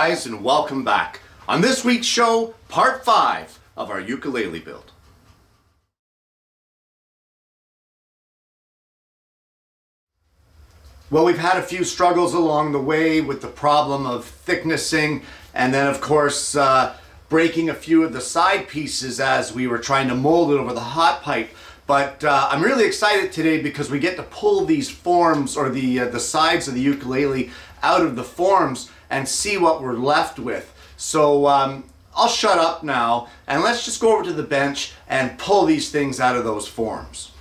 guys, and welcome back. On this week's show, part 5 of our ukulele build. Well, we've had a few struggles along the way with the problem of thicknessing, and then of course breaking a few of the side pieces as we were trying to mold it over the hot pipe. But I'm really excited today because we get to pull these forms, or the sides of the ukulele, out of the forms and see what we're left with. So I'll shut up now and let's just go over to the bench and pull these things out of those forms.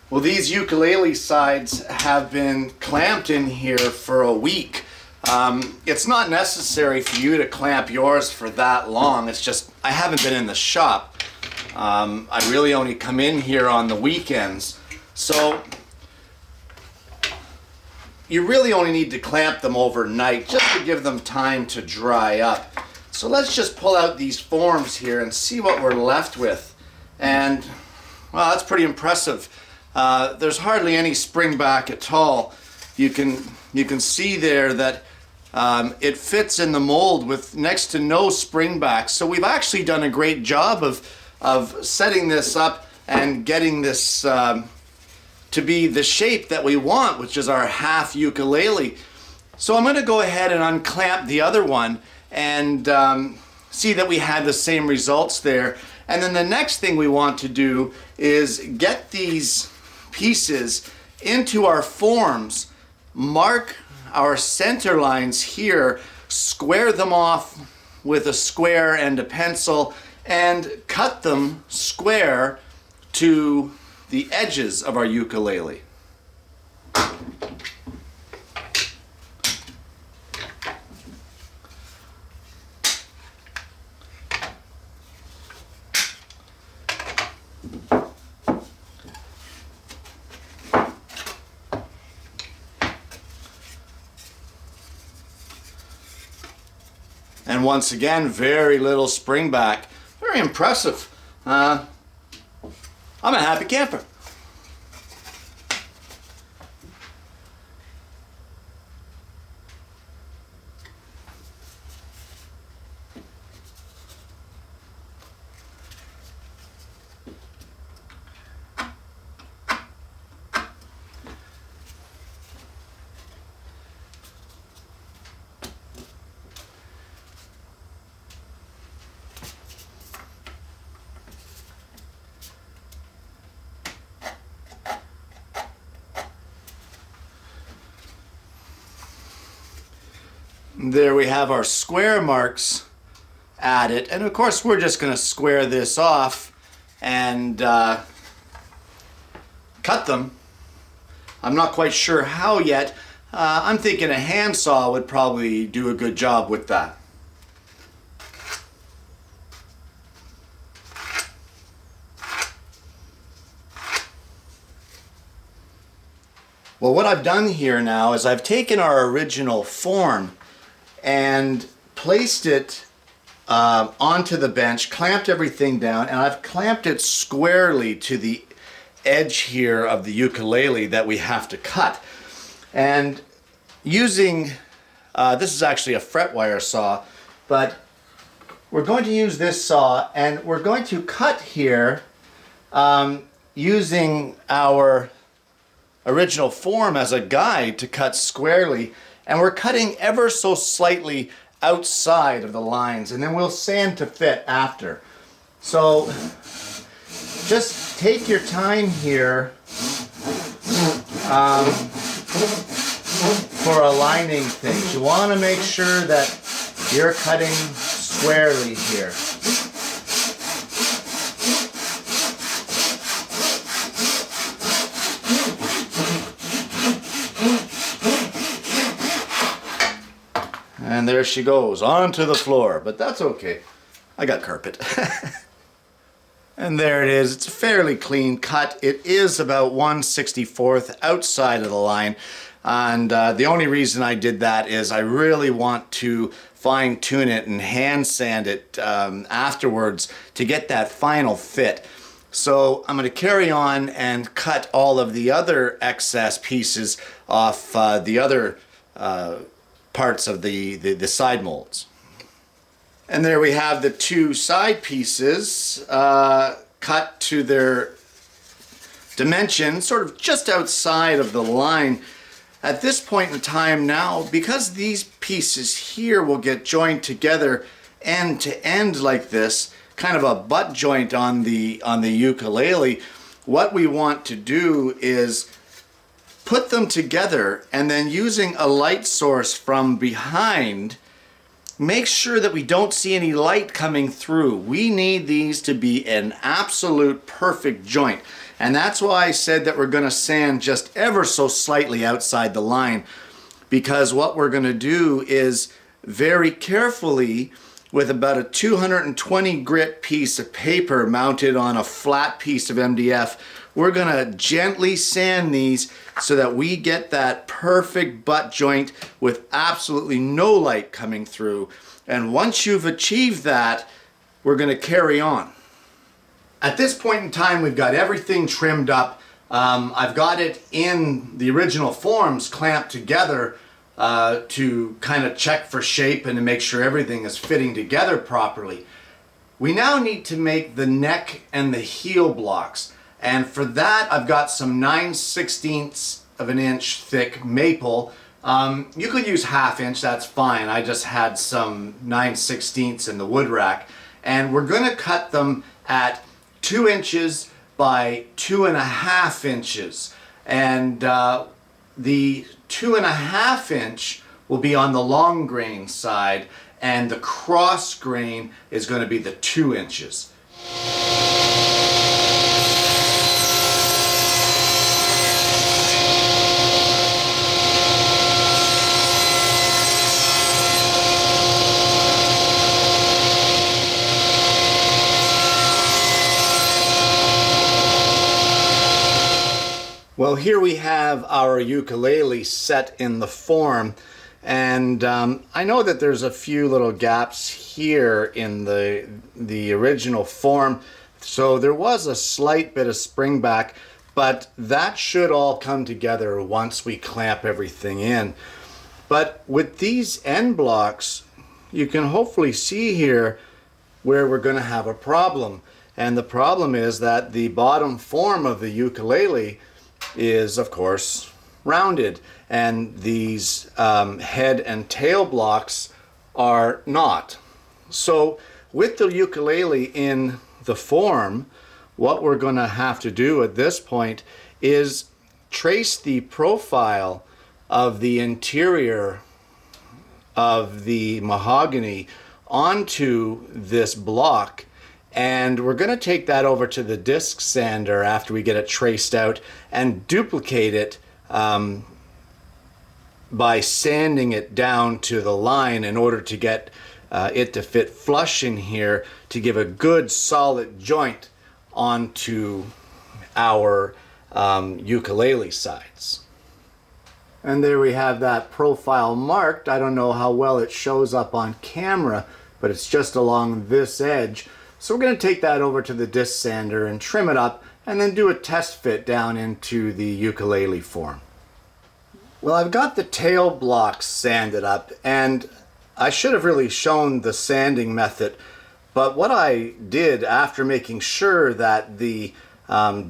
Well, these ukulele sides have been clamped in here for a week. It's not necessary for you to clamp yours for that long. It's just I haven't been in the shop. I really only come in here on the weekends. So you really only need to clamp them overnight just to give them time to dry up. So let's just pull out these forms here and see what we're left with. And well, that's pretty impressive. There's hardly any spring back at all. You can see there that it fits in the mold with next to no spring back. So we've actually done a great job of setting this up and getting this to be the shape that we want, which is our half ukulele. So I'm going to go ahead and unclamp the other one and see that we had the same results there. And then the next thing we want to do is get these pieces into our forms, mark our center lines here, square them off with a square and a pencil, and cut them square to the edges of our ukulele. And once again, very little spring back. Very impressive. I'm a happy camper. There we have our square marks added, and of course we're just going to square this off and cut them. I'm not quite sure how yet. I'm thinking a handsaw would probably do a good job with that. Well, what I've done here now is I've taken our original form and placed it onto the bench, clamped everything down, and I've clamped it squarely to the edge here of the ukulele that we have to cut. And using, this is actually a fret wire saw, but we're going to use this saw and we're going to cut here using our original form as a guide to cut squarely. And we're cutting ever so slightly outside of the lines, and then we'll sand to fit after. So just take your time here for aligning things. You want to make sure that you're cutting squarely here. And there she goes, onto the floor, but that's okay. I got carpet. And there it is. It's a fairly clean cut. It is about 1/64 outside of the line. And the only reason I did that is I really want to fine tune it and hand sand it afterwards to get that final fit. So I'm going to carry on and cut all of the other excess pieces off the other parts of the side molds. And there we have the two side pieces cut to their dimension, sort of just outside of the line. At this point in time now, because these pieces here will get joined together end to end like this, kind of a butt joint on the ukulele, what we want to do is put them together, and then using a light source from behind, make sure that we don't see any light coming through. We need these to be an absolute perfect joint. And that's why I said that we're going to sand just ever so slightly outside the line, because what we're going to do is very carefully, with about a 220 grit piece of paper mounted on a flat piece of MDF, we're going to gently sand these so that we get that perfect butt joint with absolutely no light coming through. And once you've achieved that, we're going to carry on. At this point in time, we've got everything trimmed up. I've got it in the original forms clamped together to kind of check for shape and to make sure everything is fitting together properly. We now need to make the neck and the heel blocks. And for that, I've got some 9/16 of an inch thick maple. You could use 1/2 inch, that's fine. I just had some 9/16 in the wood rack. And we're going to cut them at 2 inches by 2.5 inches. And the 2.5 inch will be on the long grain side, and the cross grain is going to be the 2 inches. Well, here we have our ukulele set in the form, and I know that there's a few little gaps here in the original form, so there was a slight bit of spring back, but that should all come together once we clamp everything in. But with these end blocks, you can hopefully see here where we're going to have a problem, and the problem is that the bottom form of the ukulele is, of course, rounded, and these head and tail blocks are not. So with the ukulele in the form, what we're going to have to do at this point is trace the profile of the interior of the mahogany onto this block. And we're going to take that over to the disc sander after we get it traced out and duplicate it by sanding it down to the line in order to get it to fit flush in here to give a good solid joint onto our ukulele sides. And there we have that profile marked. I don't know how well it shows up on camera, but it's just along this edge. So we're going to take that over to the disc sander and trim it up and then do a test fit down into the ukulele form. Well, I've got the tail blocks sanded up, and I should have really shown the sanding method, but what I did after making sure that the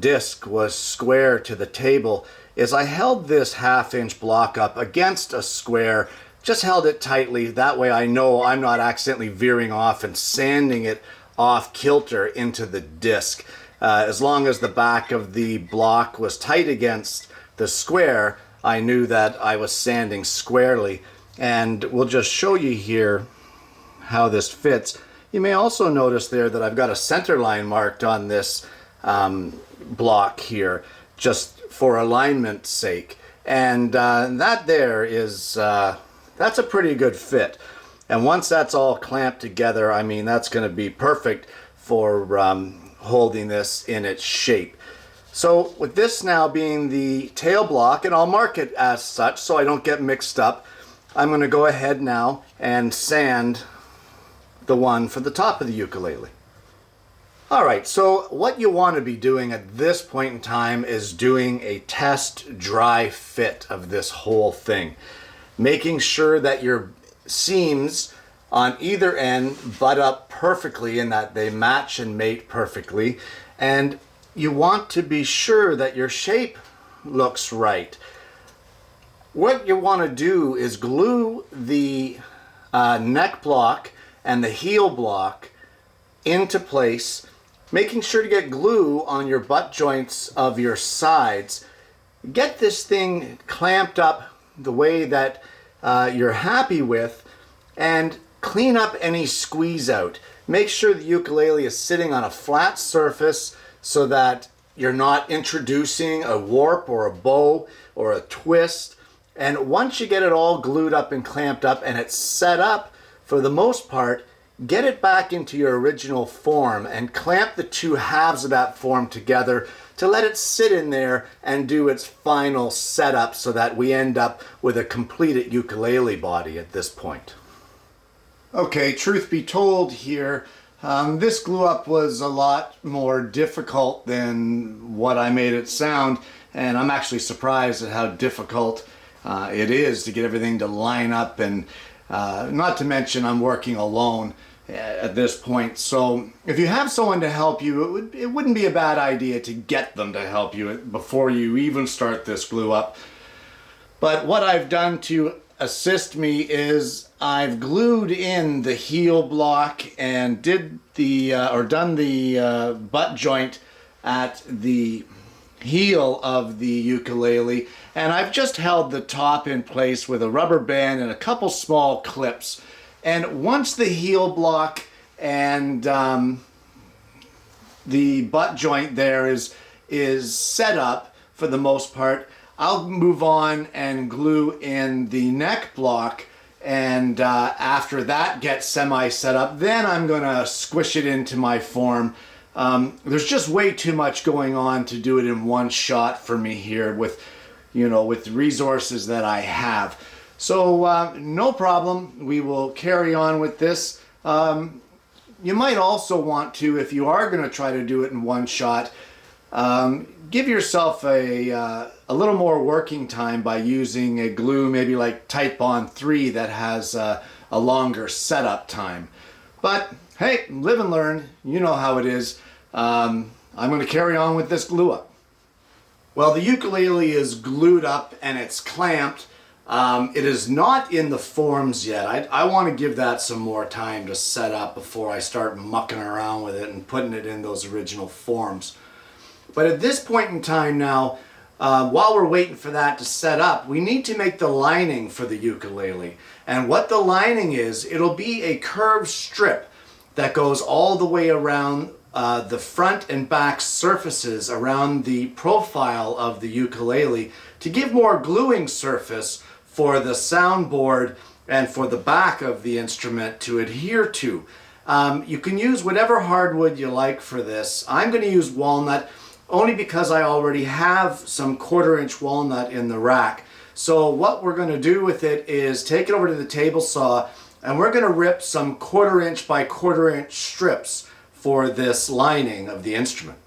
disc was square to the table is I held this 1/2 inch block up against a square, just held it tightly. That way I know I'm not accidentally veering off and sanding it off kilter into the disc. As long as the back of the block was tight against the square, I knew that I was sanding squarely. And we'll just show you here how this fits. You may also notice there that I've got a center line marked on this block here, just for alignment's sake. And that there is, that's a pretty good fit. And once that's all clamped together, I mean, that's going to be perfect for holding this in its shape. So with this now being the tail block, and I'll mark it as such so I don't get mixed up, I'm going to go ahead now and sand the one for the top of the ukulele. Alright, so what you want to be doing at this point in time is doing a test dry fit of this whole thing. making sure that your seams on either end butt up perfectly and that they match and mate perfectly. And you want to be sure that your shape looks right. What you want to do is glue the neck block and the heel block into place, making sure to get glue on your butt joints of your sides. Get this thing clamped up the way that you're happy with, and clean up any squeeze out. Make sure the ukulele is sitting on a flat surface so that you're not introducing a warp or a bow or a twist. And once you get it all glued up and clamped up and it's set up, for the most part, get it back into your original form and clamp the two halves of that form together to let it sit in there and do its final setup so that we end up with a completed ukulele body at this point. Okay, truth be told here, this glue up was a lot more difficult than what I made it sound, and I'm actually surprised at how difficult it is to get everything to line up, and not to mention I'm working alone at this point. So if you have someone to help you, it wouldn't be a bad idea to get them to help you before you even start this glue up. But what I've done to assist me is I've glued in the heel block and done the butt joint at the heel of the ukulele, and I've just held the top in place with a rubber band and a couple small clips. And once the heel block and the butt joint there is set up for the most part, I'll move on and glue in the neck block, and after that gets semi set up, then I'm gonna squish it into my form. There's just way too much going on to do it in one shot for me here with the resources that I have. So no problem, we will carry on with this. You might also want to, if you are going to try to do it in one shot, give yourself a little more working time by using a glue, maybe like Type Bond 3, that has a longer setup time. But hey, live and learn, you know how it is. I'm going to carry on with this glue up. Well, the ukulele is glued up and it's clamped. It is not in the forms yet. I want to give that some more time to set up before I start mucking around with it and putting it in those original forms. But at this point in time now, while we're waiting for that to set up, we need to make the lining for the ukulele. And what the lining is, it'll be a curved strip that goes all the way around the front and back surfaces around the profile of the ukulele to give more gluing surface for the soundboard and for the back of the instrument to adhere to. You can use whatever hardwood you like for this. I'm going to use walnut only because I already have some 1/4-inch walnut in the rack. So what we're going to do with it is take it over to the table saw, and we're going to rip some 1/4-inch by 1/4-inch strips for this lining of the instrument.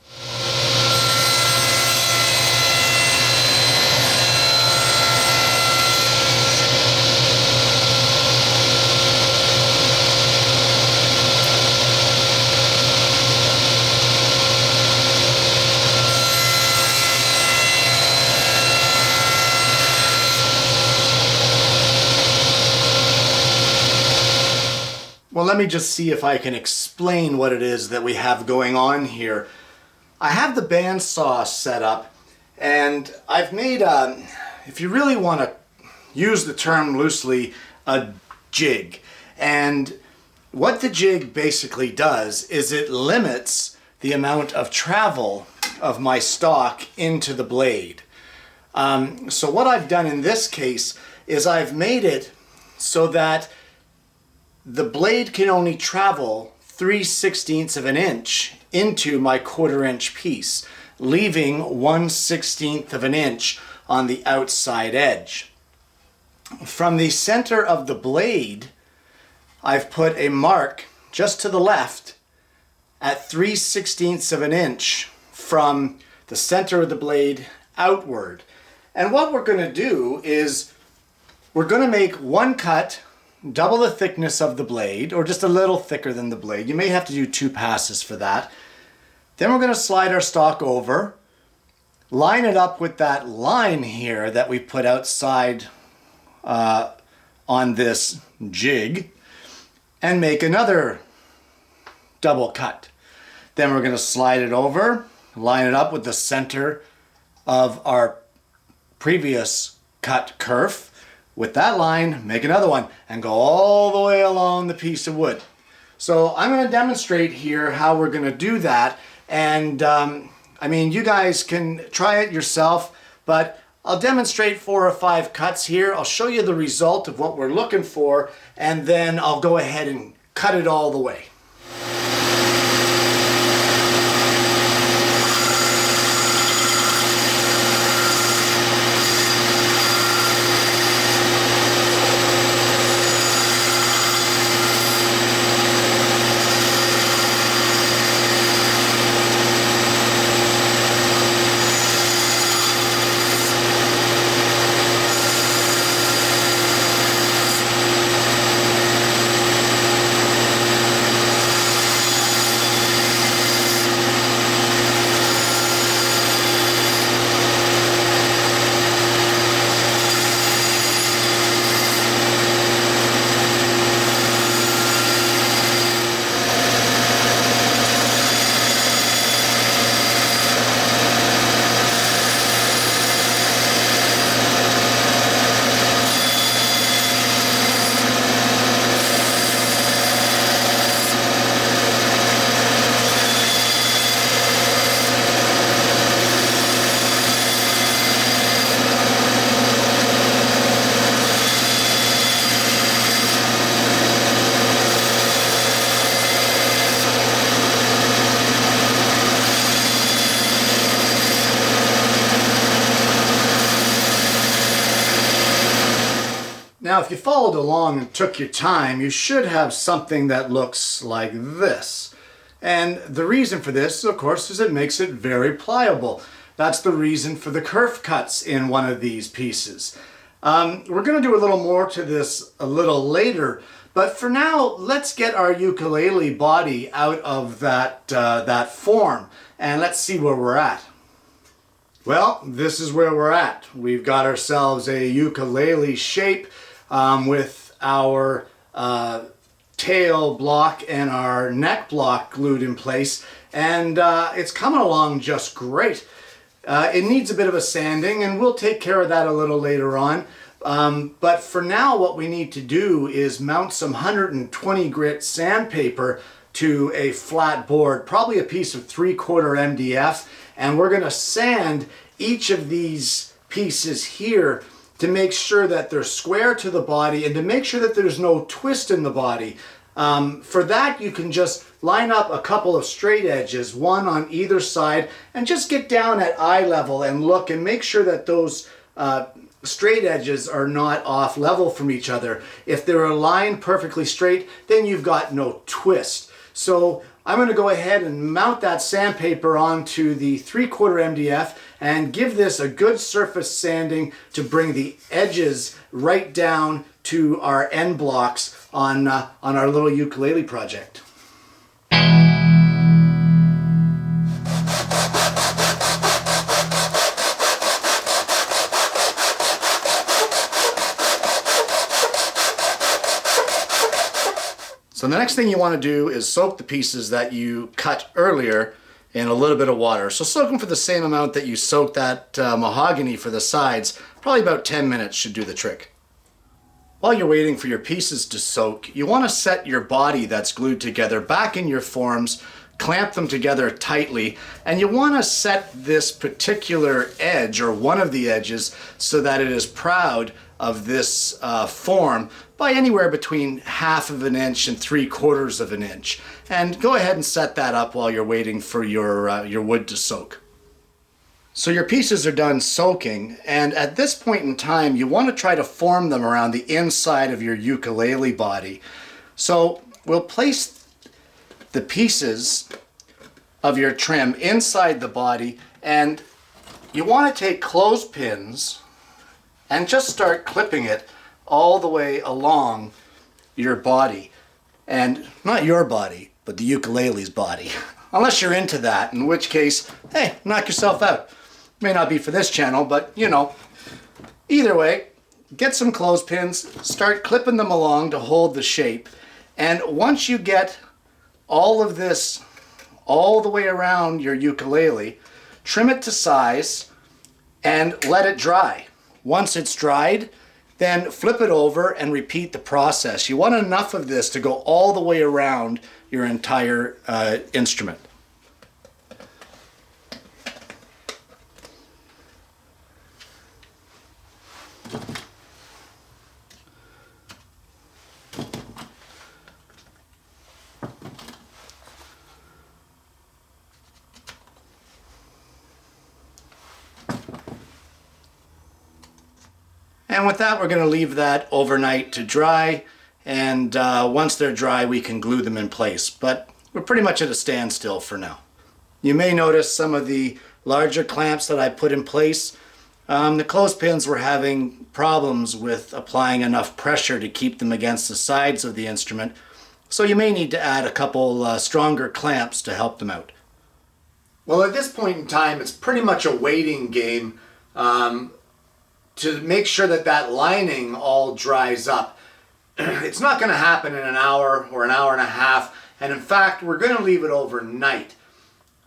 Well, let me just see if I can explain what it is that we have going on here. I have the bandsaw set up, and I've made if you really want to use the term loosely, a jig. And what the jig basically does is it limits the amount of travel of my stock into the blade. So what I've done in this case is I've made it so that the blade can only travel 3/16 of an inch into my 1/4-inch piece, leaving 1/16 of an inch on the outside edge. From the center of the blade, I've put a mark just to the left at 3/16 of an inch from the center of the blade outward. And what we're going to do is We're going to make one cut, double the thickness of the blade, or just a little thicker than the blade. You may have to do 2 passes for that. Then we're going to slide our stock over, line it up with that line here that we put outside on this jig, and make another double cut. Then we're going to slide it over, line it up with the center of our previous cut kerf. With that line, make another one and go all the way along the piece of wood. So I'm going to demonstrate here how we're going to do that. And I mean, you guys can try it yourself, but I'll demonstrate 4 or 5 cuts here. I'll show you the result of what we're looking for, and then I'll go ahead and cut it all the way. Now, if you followed along and took your time, you should have something that looks like this. And the reason for this, of course, is it makes it very pliable. That's the reason for the kerf cuts in one of these pieces. We're going to do a little more to this a little later, but for now, let's get our ukulele body out of that form, and let's see where we're at. Well, this is where we're at. We've got ourselves a ukulele shape with our tail block and our neck block glued in place, and it's coming along just great. It needs a bit of a sanding, and we'll take care of that a little later on. But for now, what we need to do is mount some 120 grit sandpaper to a flat board, probably a piece of 3/4 MDF, and we're going to sand each of these pieces here to make sure that they're square to the body and to make sure that there's no twist in the body. For that, you can just line up a couple of straight edges, one on either side, and just get down at eye level and look and make sure that those straight edges are not off level from each other. If they're aligned perfectly straight, then you've got no twist. So I'm going to go ahead and mount that sandpaper onto the 3/4 MDF and give this a good surface sanding to bring the edges right down to our end blocks on our little ukulele project. So the next thing you want to do is soak the pieces that you cut earlier in a little bit of water. So soak them for the same amount that you soaked that mahogany for the sides. Probably about 10 minutes should do the trick. While you're waiting for your pieces to soak, you want to set your body that's glued together back in your forms, clamp them together tightly, and you want to set this particular edge or one of the edges so that it is proud of this form by anywhere between 1/2 inch and 3/4 inch. And go ahead and set that up while you're waiting for your wood to soak. So your pieces are done soaking, and at this point in time you want to try to form them around the inside of your ukulele body. So we'll place the pieces of your trim inside the body, and you want to take clothespins and just start clipping it all the way along your body. And not your body, but the ukulele's body. Unless you're into that, in which case, hey, knock yourself out. May not be for this channel, but you know. Either way, get some clothespins, start clipping them along to hold the shape. And once you get all of this all the way around your ukulele, trim it to size and let it dry. Once it's dried, then flip it over and repeat the process. You want enough of this to go all the way around your entire instrument. And with that, we're going to leave that overnight to dry, and once they're dry, we can glue them in place. But we're pretty much at a standstill for now. You may notice some of the larger clamps that I put in place. The clothespins were having problems with applying enough pressure to keep them against the sides of the instrument, so you may need to add a couple stronger clamps to help them out. Well, at this point in time, it's pretty much a waiting game to make sure that that lining all dries up. It's not going to happen in an hour or an hour and a half, and in fact, we're going to leave it overnight.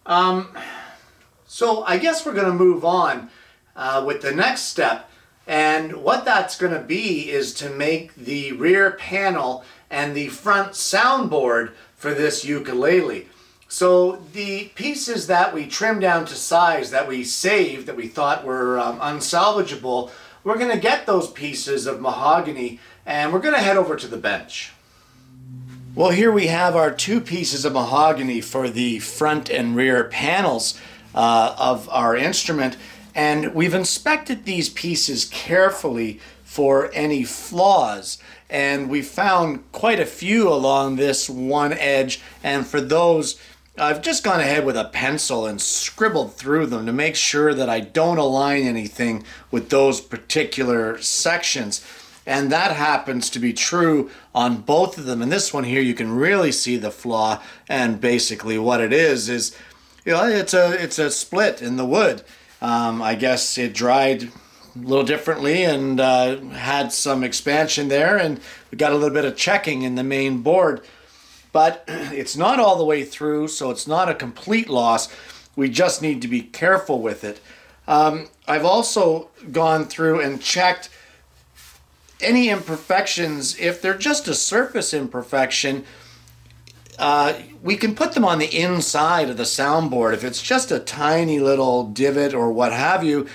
So I guess we're going to move on with the next step, and what that's going to be is to make the rear panel and the front soundboard for this ukulele. So the pieces that we trimmed down to size, that we saved, that we thought were unsalvageable, we're going to get those pieces of mahogany and we're going to head over to the bench. Well, here we have our two pieces of mahogany for the front and rear panels of our instrument, and we've inspected these pieces carefully for any flaws, and we found quite a few along this one edge, and for those I've just gone ahead with a pencil and scribbled through them to make sure that I don't align anything with those particular sections. And that happens to be true on both of them. And this one here, you can really see the flaw, and basically what it is, you know, it's a split in the wood. I guess it dried a little differently and had some expansion there, and we got a little bit of checking in the main board. But it's not all the way through, so it's not a complete loss. We just need to be careful with it. I've also gone through and checked any imperfections. If they're just a surface imperfection, we can put them on the inside of the soundboard. If it's just a tiny little divot or what have you,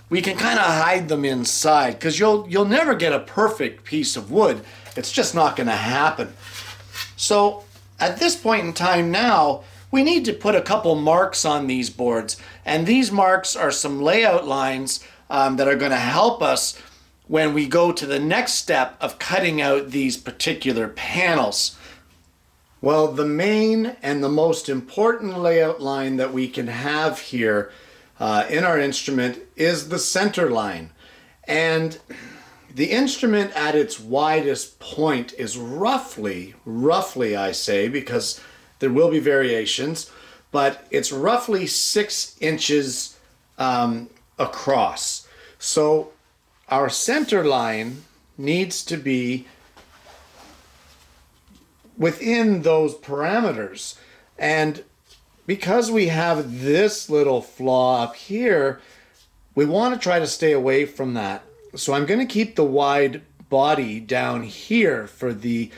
we can kind of hide them inside, because you'll never get a perfect piece of wood. It's just not going to happen. So at this point in time now, we need to put a couple marks on these boards, and these marks are some layout lines that are going to help us when we go to the next step of cutting out these particular panels. Well, the main and the most important layout line that we can have here in our instrument is the center line. And the instrument at its widest point is roughly I say, because there will be variations, but it's roughly 6 inches across. So our center line needs to be within those parameters. And because we have this little flaw up here, we want to try to stay away from that. So I'm going to keep the wide body down here for the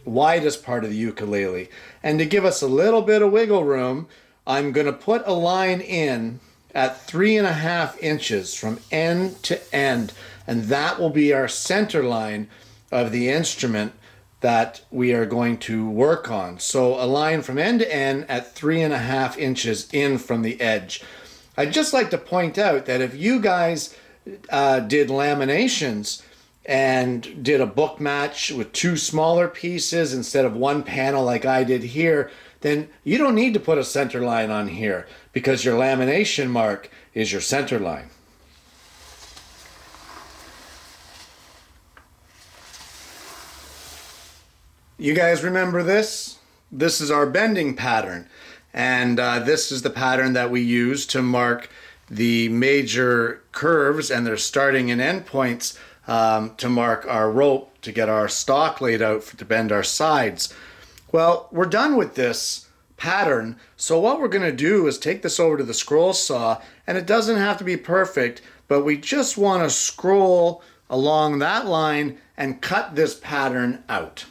widest part of the ukulele. And to give us a little bit of wiggle room, I'm going to put a line in at 3.5 inches from end to end. And that will be our center line of the instrument that we are going to work on. So a line from end to end at 3.5 inches in from the edge. I'd just like to point out that if you guys did laminations and did a book match with 2 smaller pieces instead of 1 panel like I did here, then you don't need to put a center line on here, because your lamination mark is your center line. You guys remember this? This is our bending pattern, and this is the pattern that we use to mark the major curves and their starting and end points to mark our rope to get our stock laid out to bend our sides. Well, we're done with this pattern, so what we're going to do is take this over to the scroll saw, and it doesn't have to be perfect, but we just want to scroll along that line and cut this pattern out.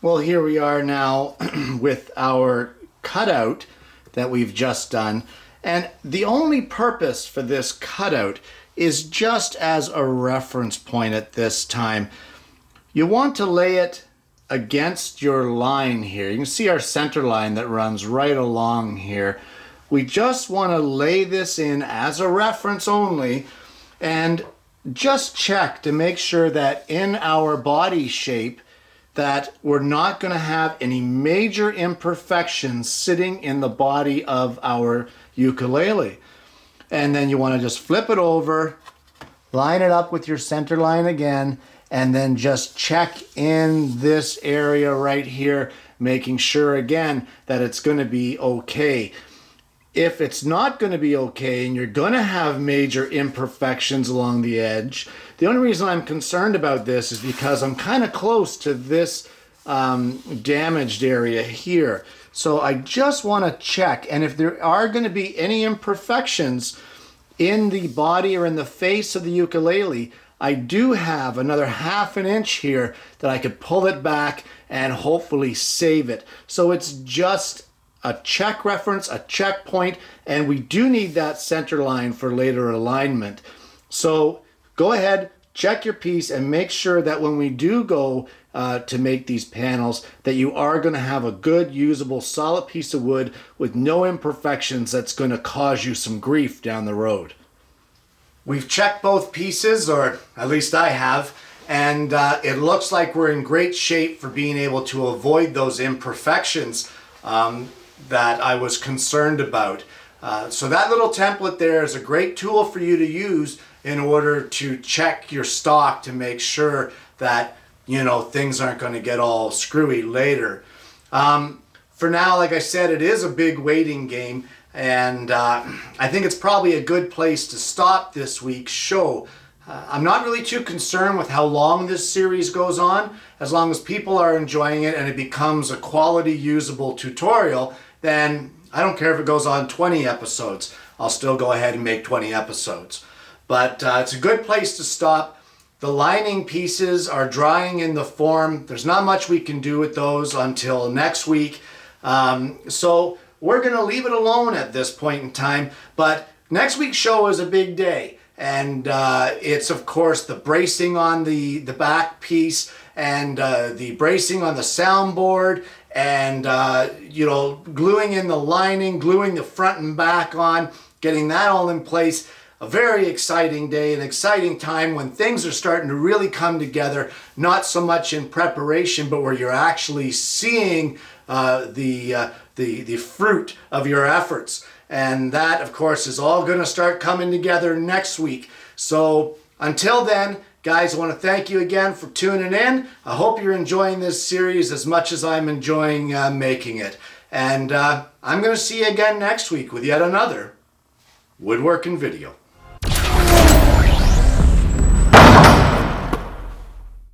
Well, here we are now with our cutout that we've just done, and the only purpose for this cutout is just as a reference point at this time. You want to lay it against your line here. You can see our center line that runs right along here. We just want to lay this in as a reference only, and just check to make sure that in our body shape that we're not going to have any major imperfections sitting in the body of our ukulele. And then you want to just flip it over, line it up with your center line again, and then just check in this area right here, making sure again that it's going to be okay. If it's not going to be okay and you're going to have major imperfections along the edge, the only reason I'm concerned about this is because I'm kind of close to this damaged area here. So I just want to check, and if there are going to be any imperfections in the body or in the face of the ukulele, I do have another 1/2 inch here that I could pull it back and hopefully save it. So it's just a check reference, a checkpoint, and we do need that center line for later alignment. So go ahead, check your piece, and make sure that when we do go to make these panels, that you are going to have a good, usable, solid piece of wood with no imperfections that's going to cause you some grief down the road. We've checked both pieces, or at least I have, and it looks like we're in great shape for being able to avoid those imperfections that I was concerned about. So that little template there is a great tool for you to use in order to check your stock to make sure that, you know, things aren't going to get all screwy later. For now, like I said, it is a big waiting game, and I think it's probably a good place to stop this week's show. I'm not really too concerned with how long this series goes on. As long as people are enjoying it and it becomes a quality, usable tutorial, then I don't care if it goes on 20 episodes. I'll still go ahead and make 20 episodes. But it's a good place to stop. The lining pieces are drying in the form. There's not much we can do with those until next week. So we're going to leave it alone at this point in time. But next week's show is a big day. And it's, of course, the bracing on the back piece, and the bracing on the soundboard, and you know, gluing in the lining, gluing the front and back on, getting that all in place. A very exciting day, an exciting time when things are starting to really come together, not so much in preparation, but where you're actually seeing the fruit of your efforts. And that, of course, is all going to start coming together next week. So until then, guys, I want to thank you again for tuning in. I hope you're enjoying this series as much as I'm enjoying making it. And I'm going to see you again next week with yet another woodworking video.